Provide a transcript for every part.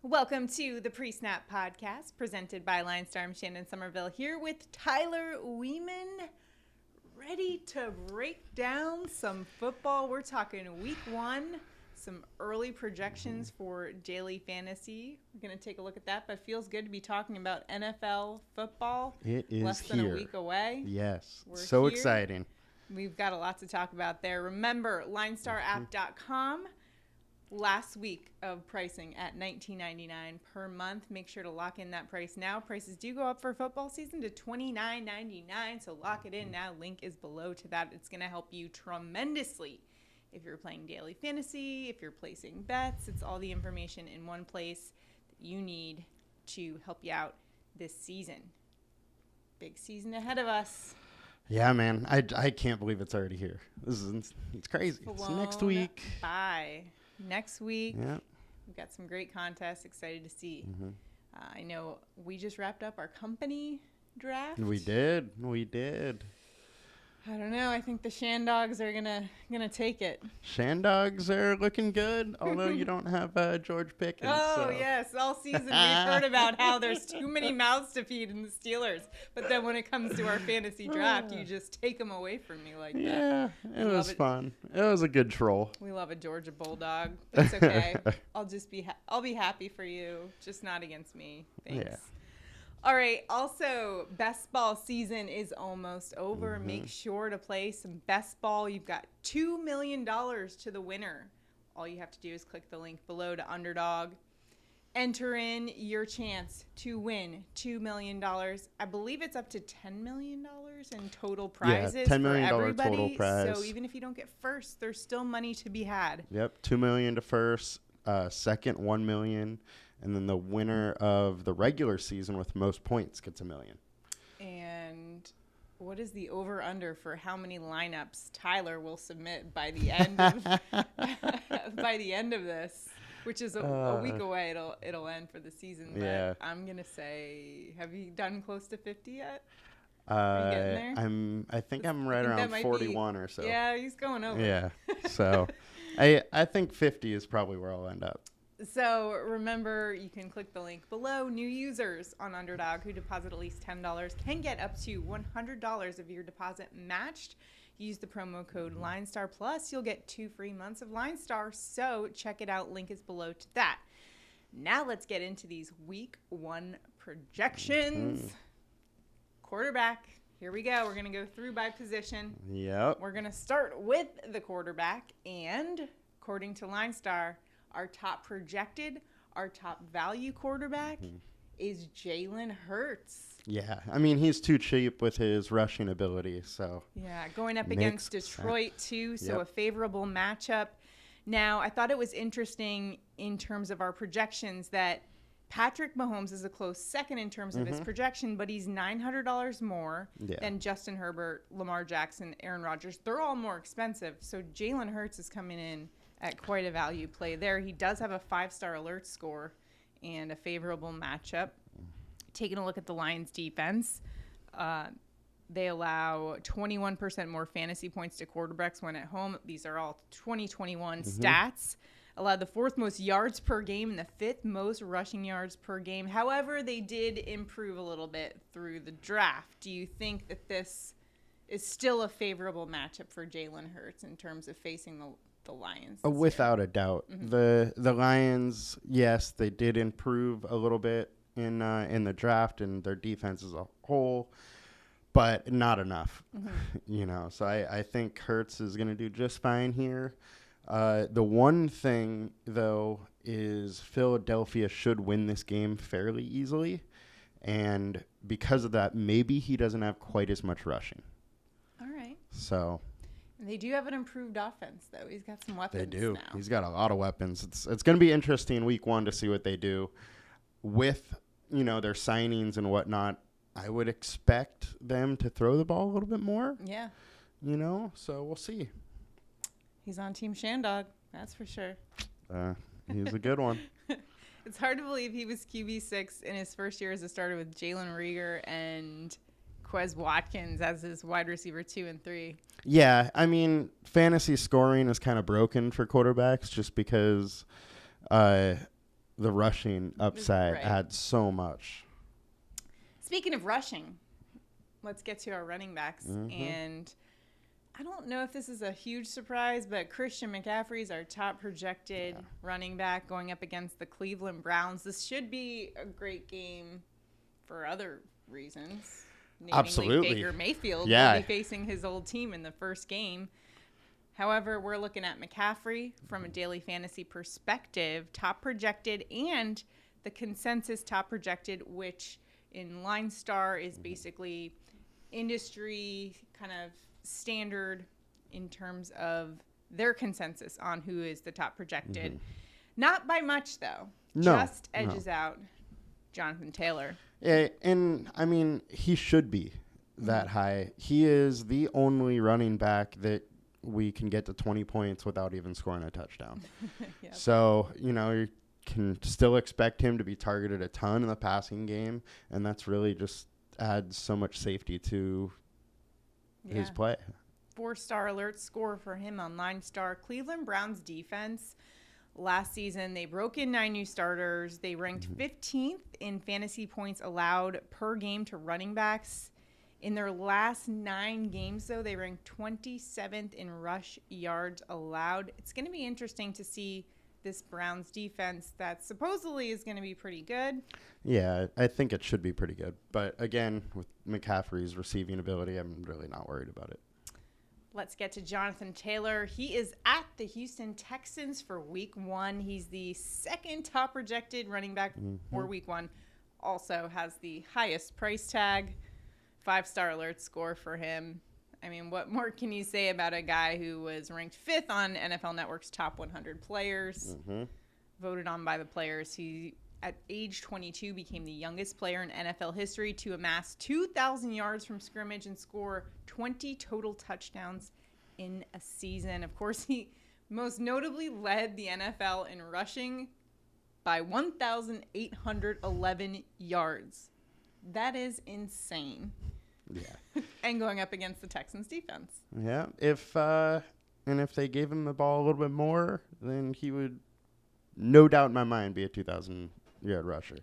Welcome to the PreSnap Podcast, presented by LineStar. I'm Shannon Sommerville here with Tyler Wiemann, ready to break down some football. We're talking week one, some early projections for daily fantasy. We're going to take a look at that, but it feels good to be talking about NFL football. It is less than a week away. Yes, We're so here. exciting. We've got a lot to talk about there. Remember, linestarapp.com. Last week of pricing at $19.99 per month. Make sure to lock in that price now. Prices do go up for football season to $29.99, so lock it in now. Link is below to that. It's going to help you tremendously if you're playing daily fantasy, if you're placing bets. It's all the information in one place that you need to help you out this season. Big season ahead of us. Yeah, man. I can't believe it's already here. It's crazy. It's next week. Bye. Next week, yeah. We've got some great contests. Excited to see. I know we just wrapped up our company draft. We did. I don't know. I think the Shandogs are gonna take it. Shandogs are looking good, although you don't have George Pickens. Oh, yes. All season we've heard about how there's too many mouths to feed in the Steelers. But then when it comes to our fantasy draft, you just take them away from me like that. Yeah, it was fun. It was a good troll. We love a Georgia Bulldog. That's okay. I'll be happy for you, just not against me. Thanks. Yeah. All right. Also, best ball season is almost over. Make sure to play some best ball. You've got $2 million to the winner. All you have to do is click the link below to UNDERDOG. Enter in your chance to win $2 million. I believe it's up to $10 million in total prizes. Yeah, $10 million for everybody. total prize. So even if you don't get first, there's still money to be had. Yep, $2 million to first, second $1 million. And then the winner of the regular season with most points gets $1 million. And what is the over/under for how many lineups Tyler will submit by the end of by the end of this, which is a week away? It'll end for the season. But yeah. I'm gonna say, have you done close to 50 yet? Are you getting there? I think I'm right around 41 or so. Yeah, he's going over. Yeah. So I think 50 is probably where I'll end up. So remember, you can click the link below. New users on UNDERDOG who deposit at least $10 can get up to $100 of your deposit matched. Use the promo code LineStar Plus. You'll get 2 free months of LineStar. So check it out. Link is below to that. Now let's get into these week one projections. Quarterback. Here we go. We're going to go through by position. Yep. We're going to start with the quarterback. And according to LineStar, our top projected, our top value quarterback is Jalen Hurts. Yeah, I mean, he's too cheap with his rushing ability, so. Yeah, going up against Detroit, too, so a favorable matchup. Now, I thought it was interesting in terms of our projections that Patrick Mahomes is a close second in terms of his projection, but he's $900 more than Justin Herbert, Lamar Jackson, Aaron Rodgers. They're all more expensive, so Jalen Hurts is coming in at quite a value play there. He does have a 5-star alert score and a favorable matchup. Taking a look at the Lions defense, they allow 21% more fantasy points to quarterbacks when at home. These are all 2021 stats. Allowed the 4th most yards per game and the 5th most rushing yards per game. However, they did improve a little bit through the draft. Do you think that this is still a favorable matchup for Jalen Hurts in terms of facing the Lions? Without a doubt. The Lions, yes, they did improve a little bit in the draft and their defense as a whole, but not enough. So I think Hurts is going to do just fine here. The one thing, though, is Philadelphia should win this game fairly easily, and because of that, maybe he doesn't have quite as much rushing. All right. So... And they do have an improved offense, though. He's got some weapons. They do. Now. He's got a lot of weapons. It's going to be interesting week one to see what they do with, their signings and whatnot. I would expect them to throw the ball a little bit more. Yeah. So we'll see. He's on Team Shandog, that's for sure. He's a good one. It's hard to believe he was QB6 in his first year as a starter with Jalen Reagor and Quez Watkins as his wide receiver 2 and 3. Yeah, I mean, fantasy scoring is kind of broken for quarterbacks just because the rushing upside adds so much. Speaking of rushing, let's get to our running backs. And I don't know if this is a huge surprise, but Christian McCaffrey is our top projected running back going up against the Cleveland Browns. This should be a great game for other reasons. Absolutely. Baker Mayfield will be facing his old team in the first game. However, we're looking at McCaffrey from a daily fantasy perspective, top projected, and the consensus top projected, which in Line Star is basically industry kind of standard in terms of their consensus on who is the top projected. Not by much, though. Just edges out Jonathan Taylor. Yeah, and I mean, he should be that high. He is the only running back that we can get to 20 points without even scoring a touchdown. So, you can still expect him to be targeted a ton in the passing game, and that's really just adds so much safety to his play. 4-star alert score for him on Line Star. Cleveland Browns defense last season, they broke in 9 new starters. They ranked 15th in fantasy points allowed per game to running backs. In their last 9 games, though, they ranked 27th in rush yards allowed. It's going to be interesting to see this Browns defense that supposedly is going to be pretty good. Yeah, I think it should be pretty good. But again, with McCaffrey's receiving ability, I'm really not worried about it. Let's get to Jonathan Taylor. He is at the Houston Texans for week 1. He's the second top projected running back for week 1. Also has the highest price tag. 5-star alert score for him. I mean, what more can you say about a guy who was ranked 5th on NFL Network's top 100 players, voted on by the players? He, at age 22, became the youngest player in NFL history to amass 2,000 yards from scrimmage and score 20 total touchdowns in a season. Of course, he most notably led the NFL in rushing by 1,811 yards. That is insane. Yeah. And going up against the Texans defense. Yeah. If they gave him the ball a little bit more, then he would, no doubt in my mind, be a 2,000-yard rusher.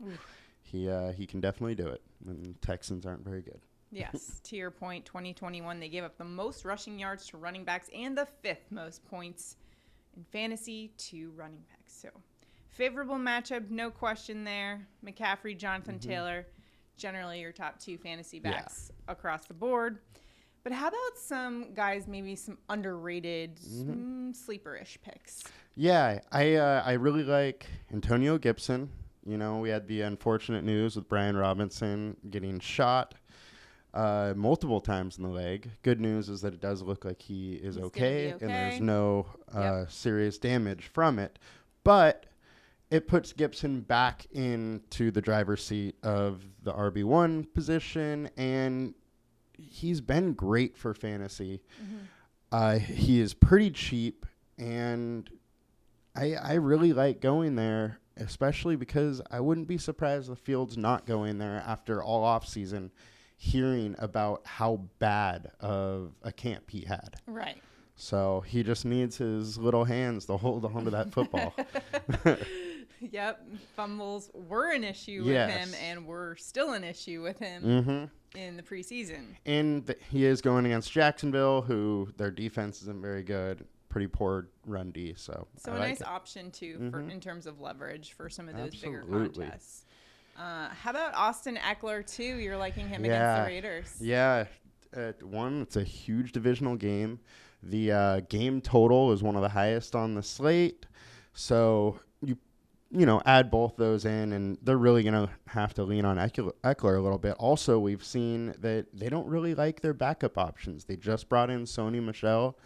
He can definitely do it. And Texans aren't very good. Yes. To your point, 2021, they gave up the most rushing yards to running backs and the 5th most points in fantasy to running backs. So favorable matchup, no question there. McCaffrey, Jonathan Taylor. Generally your top 2 fantasy backs across the board. But how about some guys, maybe some underrated, sleeper-ish picks? Yeah, I really like Antonio Gibson. We had the unfortunate news with Brian Robinson getting shot multiple times in the leg. Good news is that it does look like he's okay, and there's no serious damage from it. But it puts Gibson back into the driver's seat of the RB1 position, and he's been great for fantasy. He is pretty cheap, and I really like going there, especially because I wouldn't be surprised if Fields not going there after all offseason, hearing about how bad of a camp he had. Right. So he just needs his little hands to hold on to that football. Yep. Fumbles were an issue with him, and were still an issue with him in the preseason. And he is going against Jacksonville, who their defense isn't very good. Pretty poor run D. So a nice option, too, for, in terms of leverage for some of those bigger contests. How about Austin Eckler, too? You're liking him against the Raiders. Yeah. It's a huge divisional game. The game total is one of the highest on the slate. So add both those in, and they're really going to have to lean on Eckler a little bit. Also, we've seen that they don't really like their backup options. They just brought in Sony Michel,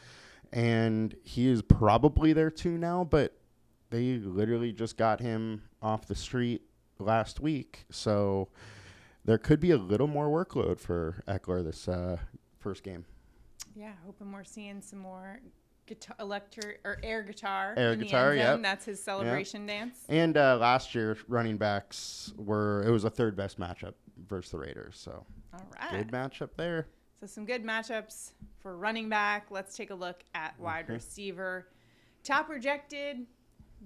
and he is probably their 2 now, but they literally just got him off the street last week. So there could be a little more workload for Eckler this first game. Yeah, hoping we're seeing some more air guitar in the end zone. Yep. That's his celebration dance. And last year, running backs it was a third best matchup versus the Raiders. So all right, good matchup there. So some good matchups for running back. Let's take a look at wide receiver. Top projected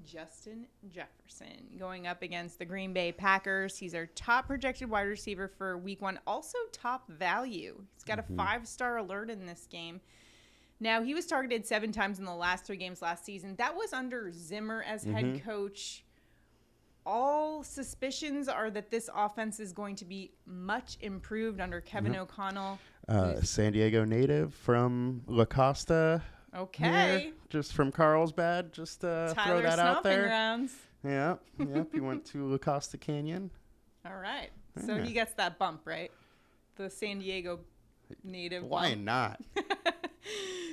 Justin Jefferson going up against the Green Bay Packers. He's our top projected wide receiver for week 1. Also top value. He's got a 5-star alert in this game. Now, he was targeted 7 times in the last 3 games last season. That was under Zimmer as head coach. All suspicions are that this offense is going to be much improved under Kevin O'Connell. San Diego native from La Costa. Okay. Here, just from Carlsbad. Just throw that out there. Rounds. Yeah. Yep. He went to La Costa Canyon. All right. So he gets that bump, right? The San Diego native. Why not?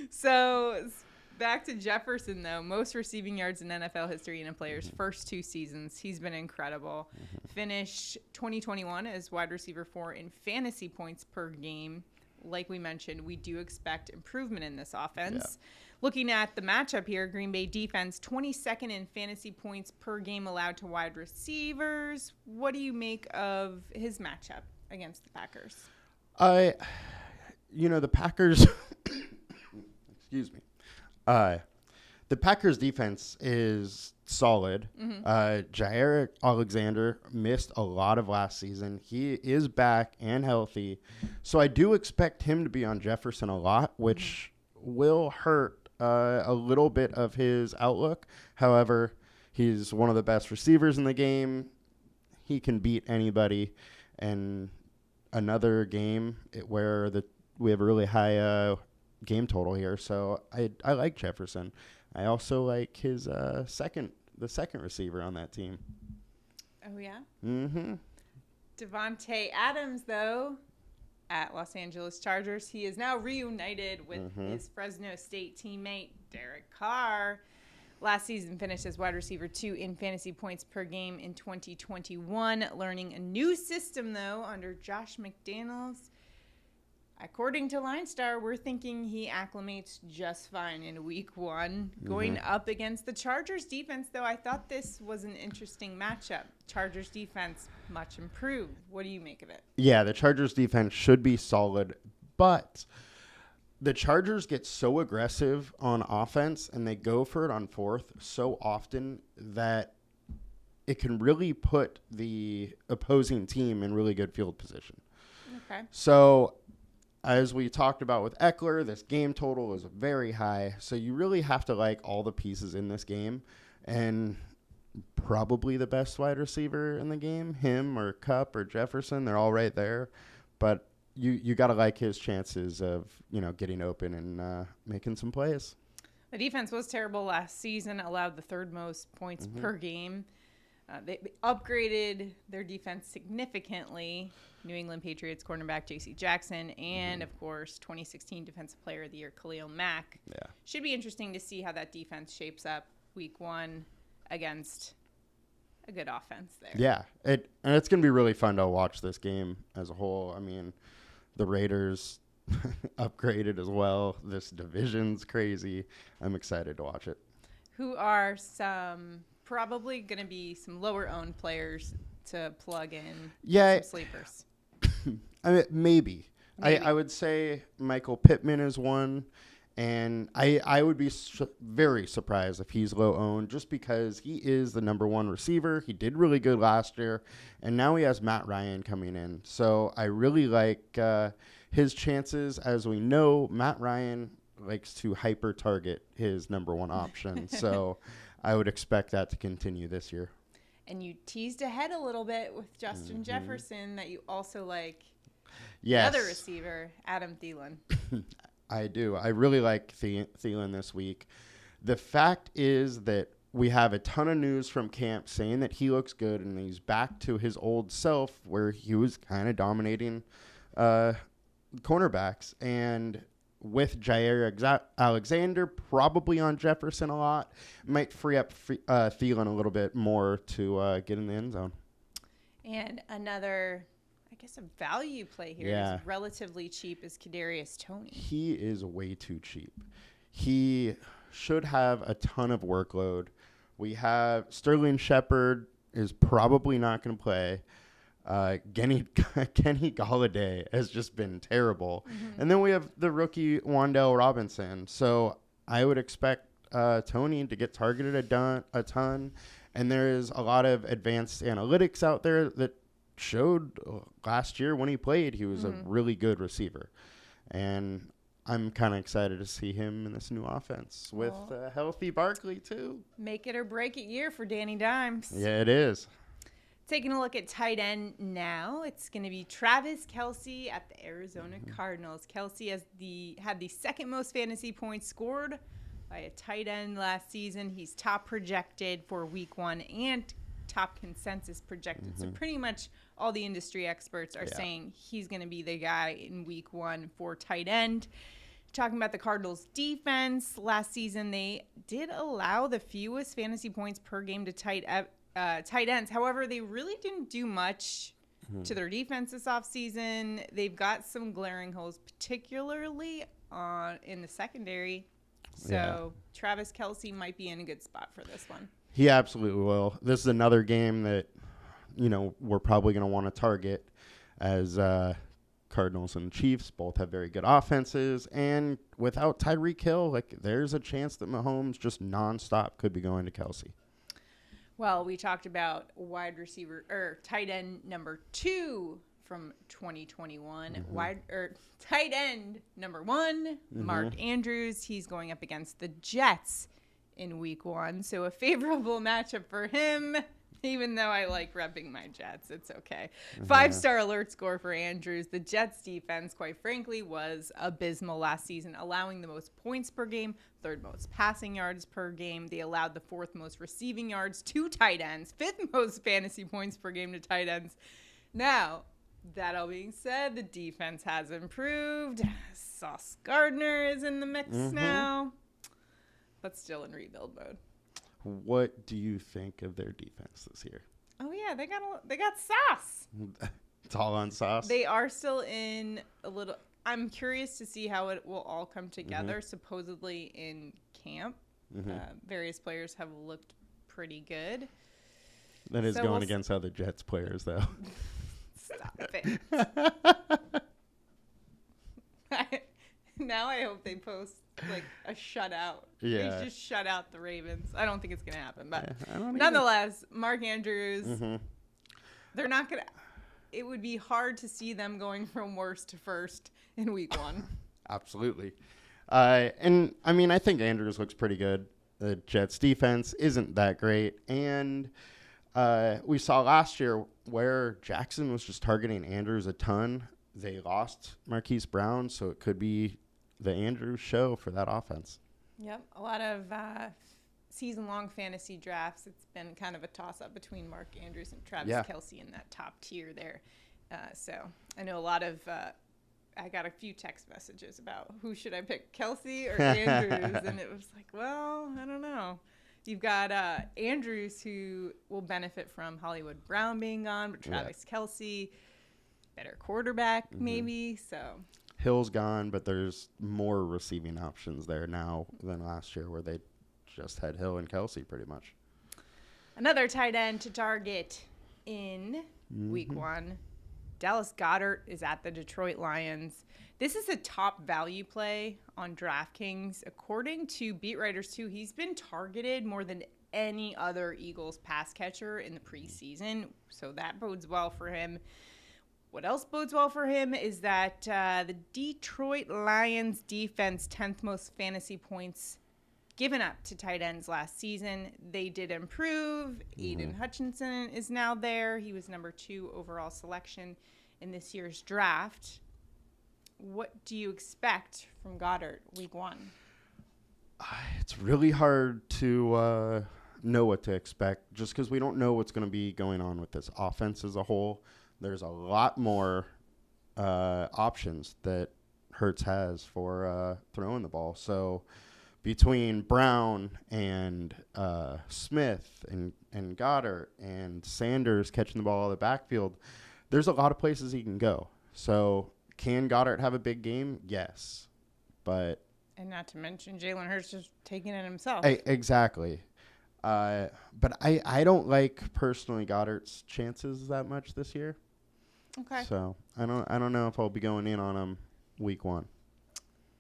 So back to Jefferson, though. Most receiving yards in NFL history in a player's first 2 seasons. He's been incredible. Finished 2021 as wide receiver 4 in fantasy points per game. Like we mentioned, we do expect improvement in this offense. Yeah. Looking at the matchup here, Green Bay defense, 22nd in fantasy points per game allowed to wide receivers. What do you make of his matchup against the Packers? The Packers... Excuse me. The Packers defense is solid. Jair Alexander missed a lot of last season. He is back and healthy. So I do expect him to be on Jefferson a lot, which will hurt a little bit of his outlook. However, he's one of the best receivers in the game. He can beat anybody. And another game where we have a really high game total here. So I like Jefferson. I also like his second receiver on that team. Oh, yeah? Mm-hmm. Devontae Adams, though, at Los Angeles Chargers. He is now reunited with his Fresno State teammate, Derek Carr. Last season finished as wide receiver 2 in fantasy points per game in 2021. Learning a new system, though, under Josh McDaniels. According to LineStar, we're thinking he acclimates just fine in week 1. Going up against the Chargers defense, though, I thought this was an interesting matchup. Chargers defense, much improved. What do you make of it? Yeah, the Chargers defense should be solid, but the Chargers get so aggressive on offense and they go for it on 4th so often that it can really put the opposing team in really good field position. Okay. So, as we talked about with Eckler, this game total is very high. So you really have to like all the pieces in this game. And probably the best wide receiver in the game, him or Kupp or Jefferson, they're all right there. But you got to like his chances of, getting open and making some plays. The defense was terrible last season, allowed the 3rd most points per game. They upgraded their defense significantly. New England Patriots cornerback J.C. Jackson and, of course, 2016 Defensive Player of the Year Khalil Mack. Yeah. Should be interesting to see how that defense shapes up week 1 against a good offense there. Yeah, and it's going to be really fun to watch this game as a whole. I mean, the Raiders upgraded as well. This division's crazy. I'm excited to watch it. Who are some... probably going to be some lower-owned players to plug in. Yeah. Some sleepers. I mean, maybe. I would say Michael Pittman is one, and I would be very surprised if he's low-owned just because he is the number 1 receiver. He did really good last year, and now he has Matt Ryan coming in. So I really like his chances. As we know, Matt Ryan likes to hyper-target his number 1 option. So I would expect that to continue this year. And you teased ahead a little bit with Justin Jefferson that you also like the other receiver, Adam Thielen. I do. I really like Thielen this week. The fact is that we have a ton of news from camp saying that he looks good and he's back to his old self where he was kind of dominating cornerbacks. And with Jair Alexander probably on Jefferson a lot, might free up Thielen a little bit more to get in the end zone. And another, I guess, a value play here is relatively cheap is Kadarius Toney. He is way too cheap. He should have a ton of workload. We have Sterling Shepard is probably not going to play. Kenny Golladay has just been terrible. And then we have the rookie Wan'Dale Robinson. So I would expect Tony to get targeted a ton. And there's a lot of advanced analytics out there that showed last year when he played, he was a really good receiver. And I'm kind of excited to see him in this new offense with a healthy Barkley, too. Make it or break it year for Danny Dimes. Yeah, it is. Taking a look at tight end now, it's going to be Travis Kelce at the Arizona Cardinals. Kelce had the second most fantasy points scored by a tight end last season. He's top projected for week 1 and top consensus projected. So pretty much all the industry experts are saying he's going to be the guy in week 1 for tight end. Talking about the Cardinals defense, last season they did allow the fewest fantasy points per game to tight ends. However, they really didn't do much to their defense this offseason. They've got some glaring holes, particularly in the secondary. So Travis Kelce might be in a good spot for this one. He absolutely will. This is another game that, we're probably going to want to target, as Cardinals and Chiefs both have very good offenses. And without Tyreek Hill, there's a chance that Mahomes just nonstop could be going to Kelce. Well, we talked about tight end number 2 from 2021. Tight end number 1, Mark Andrews. He's going up against the Jets in week 1. So a favorable matchup for him, even though I like repping my Jets. It's okay. 5-star alert score for Andrews. The Jets defense, quite frankly, was abysmal last season, allowing the most points per game, 3rd most passing yards per game. They allowed the 4th most receiving yards to tight ends, 5th most fantasy points per game to tight ends. Now, that all being said, the defense has improved. Sauce Gardner is in the mix now, but still in rebuild mode. What do you think of their defense this year? Oh yeah, they got Sauce. It's all on Sauce. They are still in a little. I'm curious to see how it will all come together. Supposedly in camp, various players have looked pretty good. That is going against other Jets players, though. Stop it. Now I hope they post a shutout. Yeah. They just shut out the Ravens. I don't think it's going to happen. But nonetheless, Mark Andrews, they're not going to. It would be hard to see them going from worst to first in week 1. Absolutely. And, I think Andrews looks pretty good. The Jets defense isn't that great. And we saw last year where Jackson was just targeting Andrews a ton. They lost Marquise Brown, so it could be the Andrews show for that offense. Yep, a lot of season-long fantasy drafts. It's been kind of a toss-up between Mark Andrews and Travis Kelce in that top tier there. So I know a lot of I got a few text messages about who should I pick, Kelce or Andrews, and it was like, well, I don't know. You've got Andrews, who will benefit from Hollywood Brown being gone, but Travis Kelce, better quarterback maybe. So Hill's gone, but there's more receiving options there now than last year, where they just had Hill and Kelce pretty much. Another tight end to target in week 1. Dallas Goedert is at the Detroit Lions. This is a top value play on DraftKings. According to Beat Writers 2, he's been targeted more than any other Eagles pass catcher in the preseason, so that bodes well for him. What else bodes well for him is that the Detroit Lions defense, 10th most fantasy points given up to tight ends last season. They did improve. Aiden Hutchinson is now there. He was number 2 overall selection in this year's draft. What do you expect from Goddard week 1? It's really hard to know what to expect just because we don't know what's going to be going on with this offense as a whole. There's a lot more options that Hurts has for throwing the ball. So between Brown and Smith and Goddard and Sanders catching the ball out of the backfield, there's a lot of places he can go. So can Goddard have a big game? Yes. But and not to mention Jalen Hurts just taking it himself. Exactly. But I don't like personally Goddard's chances that much this year. Okay. So I don't know if I'll be going in on him week 1.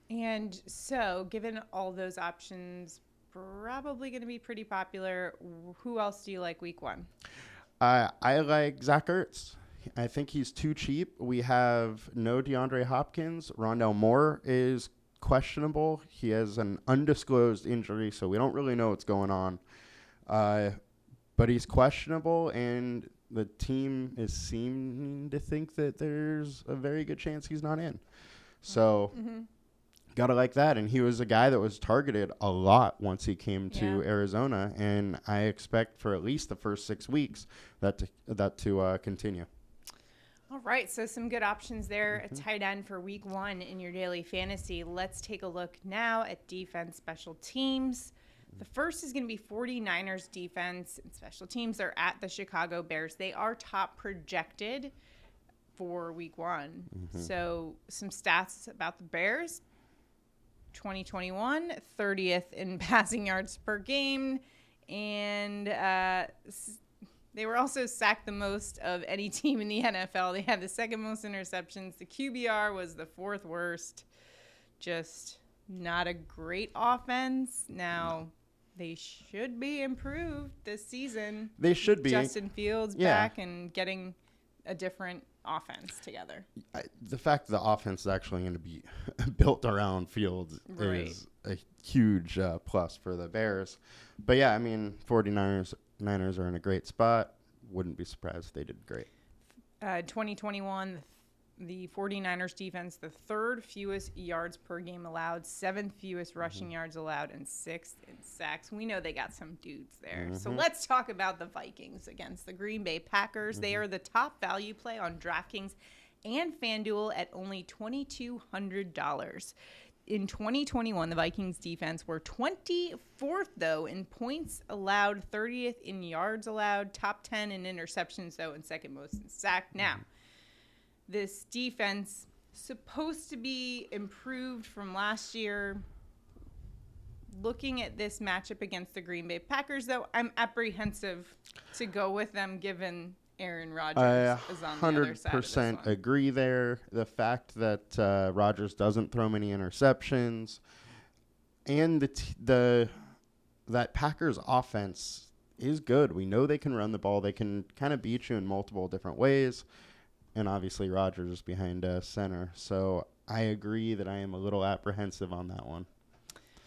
And so, given all those options, probably going to be pretty popular. Who else do you like week 1? I like Zach Ertz. I think he's too cheap. We have no DeAndre Hopkins. Rondale Moore is questionable. He has an undisclosed injury, so we don't really know what's going on. But he's questionable, and the team is seeming to think that there's a very good chance he's not in. So gotta like that. And he was a guy that was targeted a lot once he came to Arizona, and I expect for at least the first 6 weeks that to continue. All right, so some good options there. A tight end for week 1 in your daily fantasy. Let's take a look now at defense special teams. The first is going to be 49ers defense and special teams. They're at the Chicago Bears. They are top projected for week 1. So some stats about the Bears. 2021, 30th in passing yards per game. And they were also sacked the most of any team in the NFL. They had the second most interceptions. The QBR was the 4th worst. Just not a great offense. Now, they should be improved this season. They should be. Justin Fields back and getting a different offense together. The fact that the offense is actually going to be built around Fields is a huge plus for the Bears. But, yeah, I mean, 49ers are in a great spot. Wouldn't be surprised if they did great. 2021, the 49ers defense, the 3rd fewest yards per game allowed, 7th fewest rushing yards allowed, and 6th in sacks. We know they got some dudes there. So let's talk about the Vikings against the Green Bay Packers. They are the top value play on DraftKings and FanDuel at only $2,200. In 2021, the Vikings defense were 24th, though, in points allowed, 30th in yards allowed, top 10 in interceptions, though, and second most in sack. Now, this defense supposed to be improved from last year. Looking at this matchup against the Green Bay Packers, though, I'm apprehensive to go with them given Aaron Rodgers is on the other side of this one. 100% agree there. The fact that Rodgers doesn't throw many interceptions and that Packers offense is good. We know they can run the ball. They can kind of beat you in multiple different ways. And obviously Rodgers is behind center. So I agree that I am a little apprehensive on that one.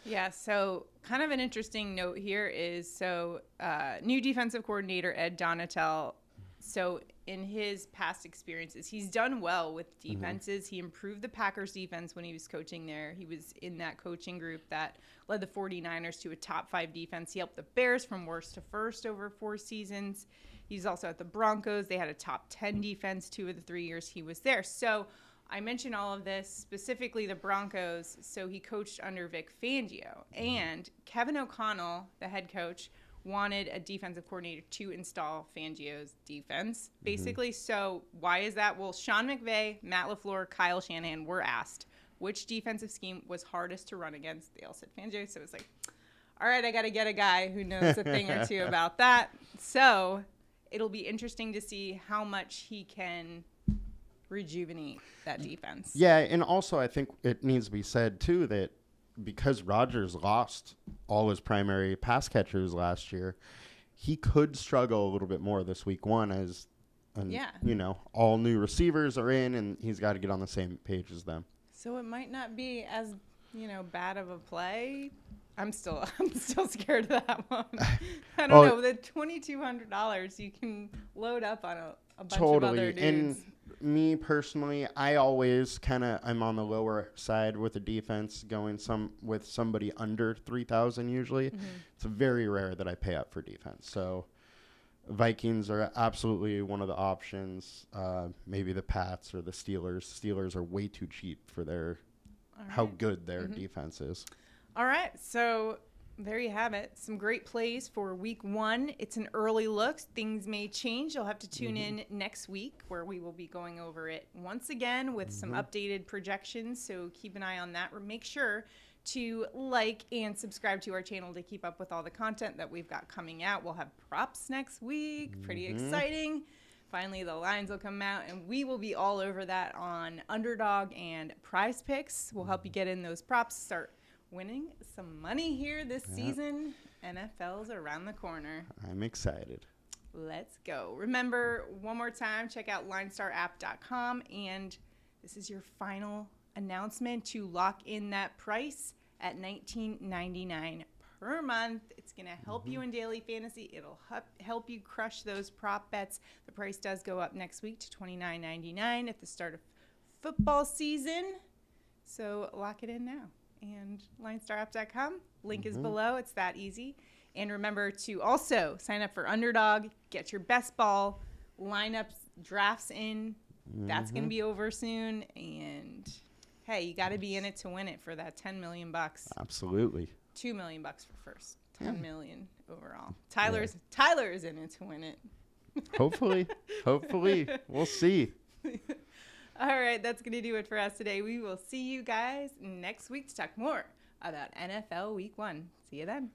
Yeah, so kind of an interesting note here is, new defensive coordinator Ed Donatel. So in his past experiences, he's done well with defenses. He improved the Packers defense when he was coaching there. He was in that coaching group that led the 49ers to a top 5 defense. He helped the Bears from worst to first over 4 seasons. He's also at the Broncos. They had a top 10 defense 2 of the 3 years he was there. So I mention all of this, specifically the Broncos. So he coached under Vic Fangio. And Kevin O'Connell, the head coach, wanted a defensive coordinator to install Fangio's defense, basically. So why is that? Well, Sean McVay, Matt LaFleur, Kyle Shanahan were asked which defensive scheme was hardest to run against. They all said Fangio. So it's like, all right, I got to get a guy who knows a thing or two about that. So it'll be interesting to see how much he can rejuvenate that defense. Yeah, and also I think it needs to be said, too, that because Rodgers lost all his primary pass catchers last year, he could struggle a little bit more this week 1 as, all new receivers are in, and he's got to get on the same page as them. So it might not be as, bad of a play. I'm still scared of that one. I don't know. The $2,200, you can load up on a bunch of other dudes. And me personally, I always I'm on the lower side with the defense, going with somebody under 3,000 usually. It's very rare that I pay up for defense. So Vikings are absolutely one of the options. Maybe the Pats or the Steelers. Steelers are way too cheap for how good their defense is. All right, so there you have it. Some great plays for week 1. It's an early look. Things may change. You'll have to tune in next week where we will be going over it once again with some updated projections. So keep an eye on that. Make sure to like and subscribe to our channel to keep up with all the content that we've got coming out. We'll have props next week. Pretty exciting. Finally, the lines will come out, and we will be all over that on Underdog and Prize Picks. We'll help you get in those props, start winning some money here this season. NFL's around the corner. I'm excited. Let's go. Remember, one more time, check out linestarapp.com. And this is your final announcement to lock in that price at $19.99 per month. It's going to help you in daily fantasy. It'll help you crush those prop bets. The price does go up next week to $29.99 at the start of football season. So lock it in now. And linestarapp.com. Link is below. It's that easy. And remember to also sign up for Underdog. Get your best ball lineups, drafts in. That's going to be over soon. And hey, you got to be in it to win it for that $10 million. Absolutely. $2 million for first. $10 million overall. Tyler is in it to win it. Hopefully. We'll see. All right, that's going to do it for us today. We will see you guys next week to talk more about NFL Week 1. See you then.